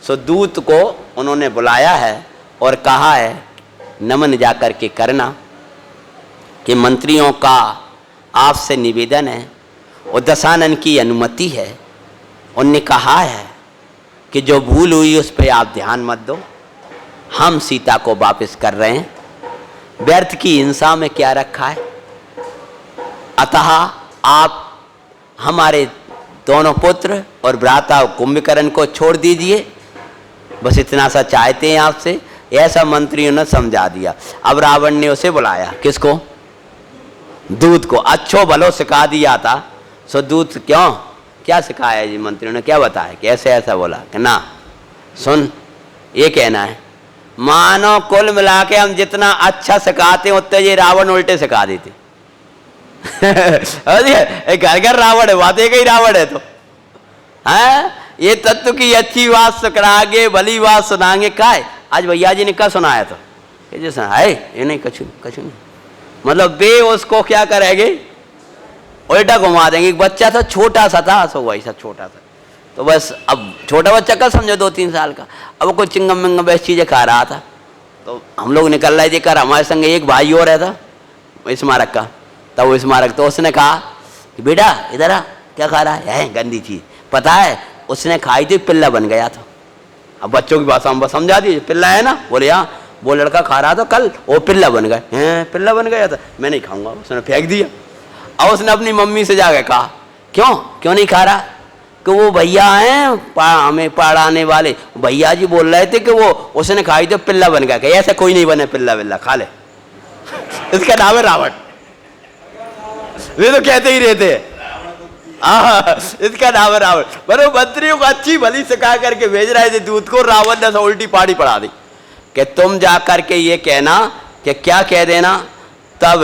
सो दूत को उन्होंने बुलाया है और कहा है नमन जाकर के करना कि मंत्रियों का आपसे निवेदन है, और दशानन की अनुमति है। उनने कहा है कि जो भूल हुई उस पर आप ध्यान मत दो, हम सीता को वापस कर रहे हैं, व्यर्थ की हिंसा में क्या रखा है। अतः आप हमारे दोनों पुत्र और भ्राता कुंभकर्ण को छोड़ दीजिए, बस इतना सा चाहते हैं आपसे। ऐसा मंत्रियों ने समझा दिया। अब रावण ने उसे बुलाया, किसको? दूत को। अच्छो भलो सिखा दिया था, सो दूत क्यों क्या सिखाया जी? मंत्रियों ने क्या बताया कि ऐसे ऐसा बोला कि ना सुन, ये कहना है मानो कुल मिला के हम जितना अच्छा सिखाते हैं उतने ये रावण उल्टे सिखा देते। घर घर रावण है, बात एक ही रावण है। तो है ये तत्व की अच्छी बात सुनागे, भली बात सुनाएंगे। क्या है आज भैया जी ने क्या सुनाया था? ये सुनाए ये नहीं, कछु नहीं, मतलब वे उसको क्या करेंगे, उल्टा घुमा देंगे। एक बच्चा था, छोटा सा था, सो वही सा छोटा सा, तो बस अब छोटा बच्चा का समझो 2-3 साल का, अब वो कुछ चिंगम मिंगम वैसी चीजें खा रहा था। तो हम लोग निकल रहे थे कर, हमारे संग एक भाई और रहता स्मारक का, तब वो स्मारक, तो उसने कहा कि बेटा इधर आ, क्या खा रहा है? गंदी चीज। पता है उसने खाई थी, पिल्ला बन गया था। अब बच्चों की भाषा में समझा दी, पिल्ला है ना, बोले हाँ, वो लड़का खा रहा था कल, वो पिल्ला बन गया है, पिल्ला बन गया था, मैं नहीं खाऊंगा, उसने फेंक दिया। और उसने अपनी मम्मी से जाकर कहा क्यों नहीं खा रहा? कि वो भैया हैं हमें पढ़ाने वाले, भैया जी बोल रहे थे कि वो उसने खाई तो पिल्ला बन गया। ऐसा कोई नहीं बने पिल्ला विल्ला, खा ले। इसका नाम है रावण। वे तो कहते ही रहते हैं इसका नाम है रावण। पर मंत्रियों को अच्छी भली सिखा करके भेज रहे थे दूत को, रावण ने उल्टी पाड़ी पड़ा दी कि तुम जा करके ये कहना कि क्या कह देना। तब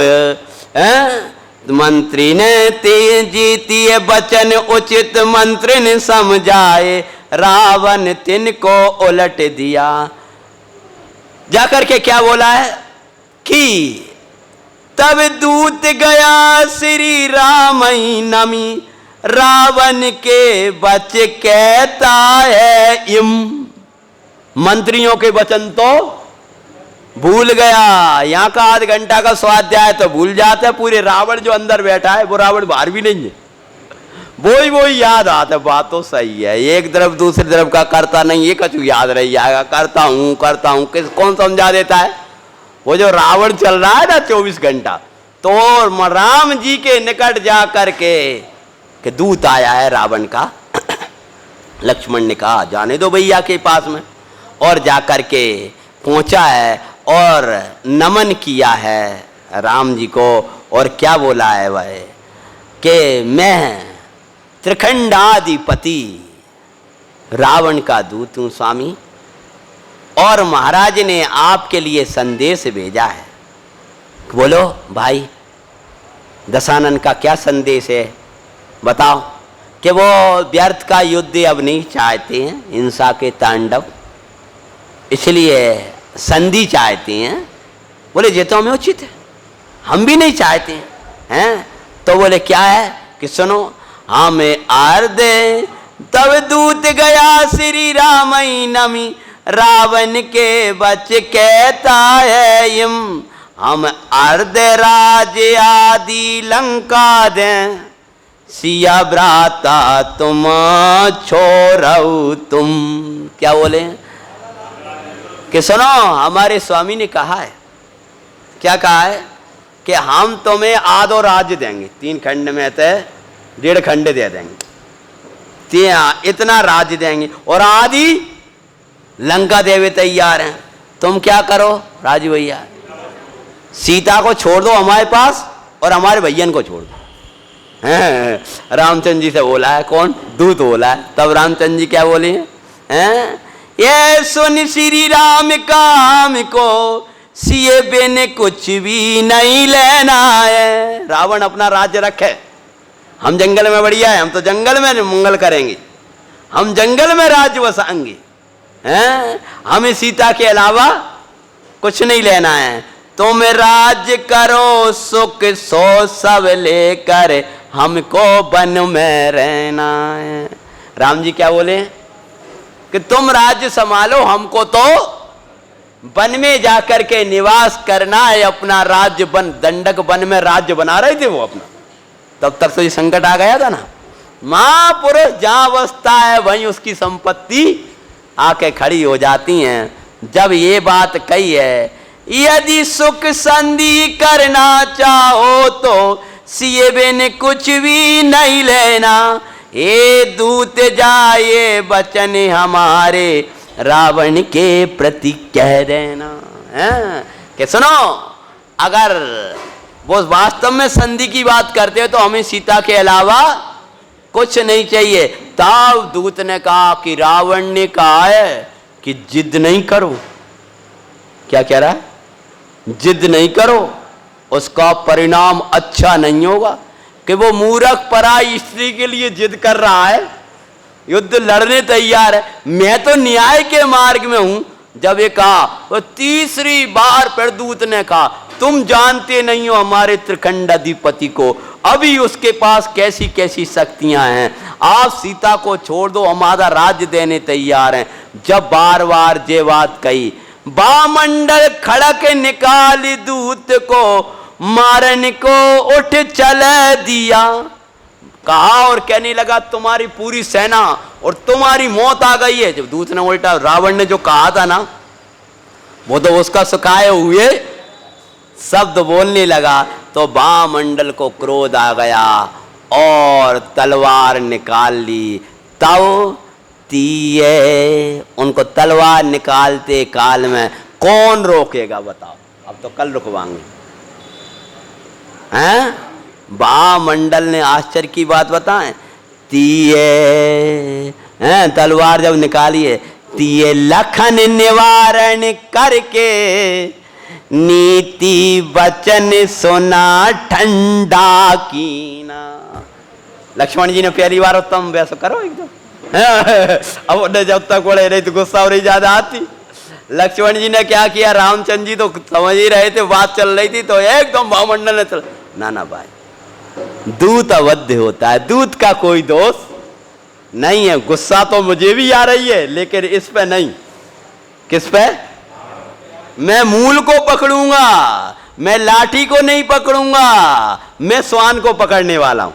मंत्री ने जीती वचन उचित मंत्री ने समझाए, रावण तिनको उलट दिया। जाकर के क्या बोला है कि तब दूत गया श्री राम नमी, रावण के बच कहता है इम। मंत्रियों के वचन तो भूल गया, यहाँ का आध घंटा का स्वाध्याय तो भूल जाता है, पूरे रावण जो अंदर बैठा है वो रावण बाहर भी नहीं है, वो ही याद आता है। बात तो सही है, एक तरफ दूसरी तरफ का करता नहीं, ये कछु याद रह जाएगा, करता हूँ किस कौन समझा देता है? वो जो रावण चल रहा है ना 24 घंटा, तो राम जी के निकट जा करके कि दूत आया है रावण का। लक्ष्मण ने कहा जाने दो भैया के पास में, और जाकर के पहुंचा है और नमन किया है राम जी को। और क्या बोला है वह कि मैं त्रिखंडाधिपति रावण का दूत हूं स्वामी, और महाराज ने आपके लिए संदेश भेजा है। बोलो भाई दशानन का क्या संदेश है बताओ। कि वो व्यर्थ का युद्ध अब नहीं चाहते हैं, हिंसा के तांडव, इसलिए संधि चाहते हैं। बोले ये तो हमें उचित है, हम भी नहीं चाहते हैं। तो बोले क्या है कि सुनो, हमें आर्दे तब दूत गया श्री राम नमी, रावण के बच कहता है यम, हम अर्ध राज आदि लंका दें, सिया भ्राता तुम छोड़ो तुम। क्या बोले कि सुनो, हमारे स्वामी ने कहा है, क्या कहा है कि हम तुम्हें आधो राज्य देंगे, 3 खंड में थे 1.5 खंड दे देंगे, इतना राज्य देंगे, और आदि लंका देवे तैयार हैं। तुम क्या करो राजू भैया, सीता को छोड़ दो हमारे पास और हमारे भैयन को छोड़ दो। रामचंद्र जी से बोला है, कौन दूत बोला है। तब रामचंद्र जी क्या बोले हैं, ये सुन श्री राम का हमको सिए बिन कुछ भी नहीं लेना है। रावण अपना राज्य रखे, हम जंगल में बढ़िया है, हम तो जंगल में मंगल करेंगे, हम जंगल में राज्य बसाएंगे, हमें सीता के अलावा कुछ नहीं लेना है। तुम राज्य करो सुख सो सब लेकर, हमको वन में रहना है। राम जी क्या बोले कि तुम राज्य संभालो, हमको तो वन में जाकर के निवास करना है। अपना राज्य वन, दंडक वन में राज्य बना रहे थे वो अपना, तब तक तो ये संकट आ गया था ना। महापुरुष जहां बसता है वहीं उसकी संपत्ति आके खड़ी हो जाती हैं। जब ये बात कही है, यदि सुख संधि करना चाहो तो सिए बिन कुछ भी नहीं लेना, ये दूत जाए वचन हमारे रावण के प्रति कह देना। कि सुनो, अगर वो वास्तव में संधि की बात करते हो तो हमें सीता के अलावा कुछ नहीं चाहिए। तब दूत ने कहा कि रावण ने कहा है कि जिद नहीं करो। क्या कह रहा है, जिद नहीं करो, उसका परिणाम अच्छा नहीं होगा। कि वो मूर्ख पराई स्त्री के लिए जिद कर रहा है, युद्ध लड़ने तैयार है, मैं तो न्याय के मार्ग में हूं। जब ये कहा तो तीसरी बार फिर दूत ने कहा, तुम जानते नहीं हो हमारे त्रिखंड अधिपति को, अभी उसके पास कैसी कैसी शक्तियां हैं, आप सीता को छोड़ दो, हमारा राज्य देने तैयार हैं। जब बार बार ये बात कही, बामंडल खड़क निकाल दूत को, मारन को उठ चल दिया। कहा और कहने लगा तुम्हारी पूरी सेना और तुम्हारी मौत आ गई है। जब दूत ने उल्टा, रावण ने जो कहा था ना, वो तो उसका सुखाए हुए शब्द बोलने लगा, तो बामंडल को क्रोध आ गया और तलवार निकाल ली। तब तीये, उनको तलवार निकालते काल में कौन रोकेगा बताओ। अब तो कल रुकवाएंगे हैं। बामंडल ने आश्चर्य की बात बताएं, तीये हैं तलवार जब निकाली है, तीये लखन निवारण करके, नीति वचन सुना ठंडा कीना। लक्ष्मण जी ने पहली बार उत्तम वैसा करो एकदम। अब जब तक बोले नहीं तो गुस्सा और ज्यादा आती। लक्ष्मण जी ने क्या किया, रामचंद्र जी तो समझ ही रहे थे, बात चल रही थी, तो एकदम बामंडल ने चल, ना भाई, दूत अवध्य होता है, दूत का कोई दोष नहीं है। गुस्सा तो मुझे भी आ रही है, लेकिन इस पे नहीं। किस पे? मैं मूल को पकड़ूंगा, मैं लाठी को नहीं पकड़ूंगा, मैं श्वान को पकड़ने वाला हूं।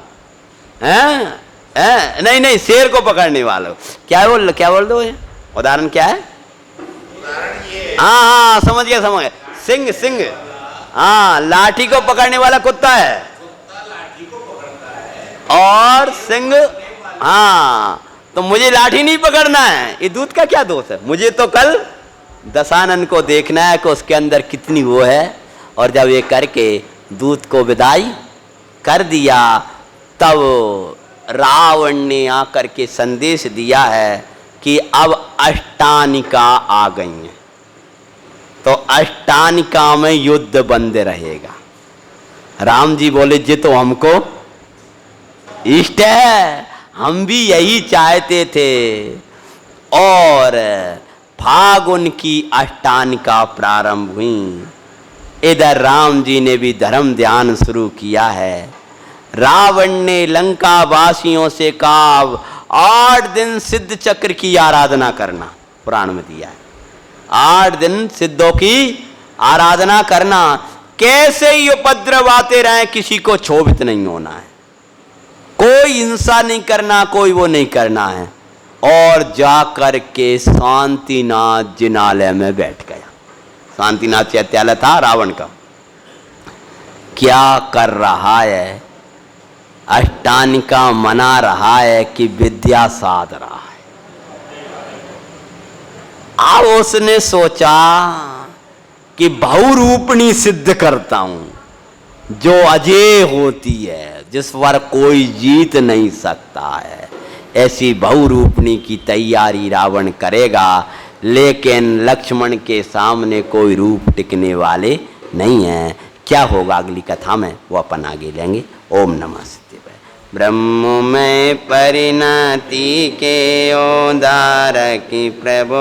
नहीं, शेर को पकड़ने वाला हूं। क्या बोल दो, उदाहरण क्या है? हाँ समझ गया। सिंह सिंह, हाँ लाठी को पकड़ने वाला कुत्ता है, और सिंह, हाँ तो मुझे लाठी नहीं पकड़ना है, ये दूध का क्या दोष है? मुझे तो कल दशानन को देखना है कि उसके अंदर कितनी वो है। और जब ये करके दूध को विदाई कर दिया, तब रावण ने आकर के संदेश दिया है कि अब अष्टानिका आ गई हैं, तो अष्टानिका में युद्ध बंद रहेगा। राम जी बोले जी तो हमको इष्ट है, हम भी यही चाहते थे। और फागुन की अष्टानिका प्रारंभ हुई। इधर राम जी ने भी धर्म ध्यान शुरू किया है। रावण ने लंका वासियों से कहा 8 दिन सिद्ध चक्र की आराधना करना, पुराण में दिया है 8 दिन सिद्धों की आराधना करना, कैसे ही उपद्रव आते रहे किसी को क्षोभित नहीं होना है, कोई हिंसा नहीं करना, कोई वो नहीं करना है। और जा कर के शांतिनाथ जिनालय में बैठ गया। शांतिनाथ चैत्यालय था रावण का। क्या कर रहा है? अष्टानिका मना रहा है कि विद्या साध रहा है। अब उसने सोचा कि बहुरूपणी सिद्ध करता हूं, जो अजय होती है, जिस पर कोई जीत नहीं सकता है, ऐसी बहुरूपणी की तैयारी रावण करेगा। लेकिन लक्ष्मण के सामने कोई रूप टिकने वाले नहीं है। क्या होगा अगली कथा में वो अपन आगे लेंगे। ओम नमः शिवाय। ब्रह्म में परिणति के ओदार की प्रभु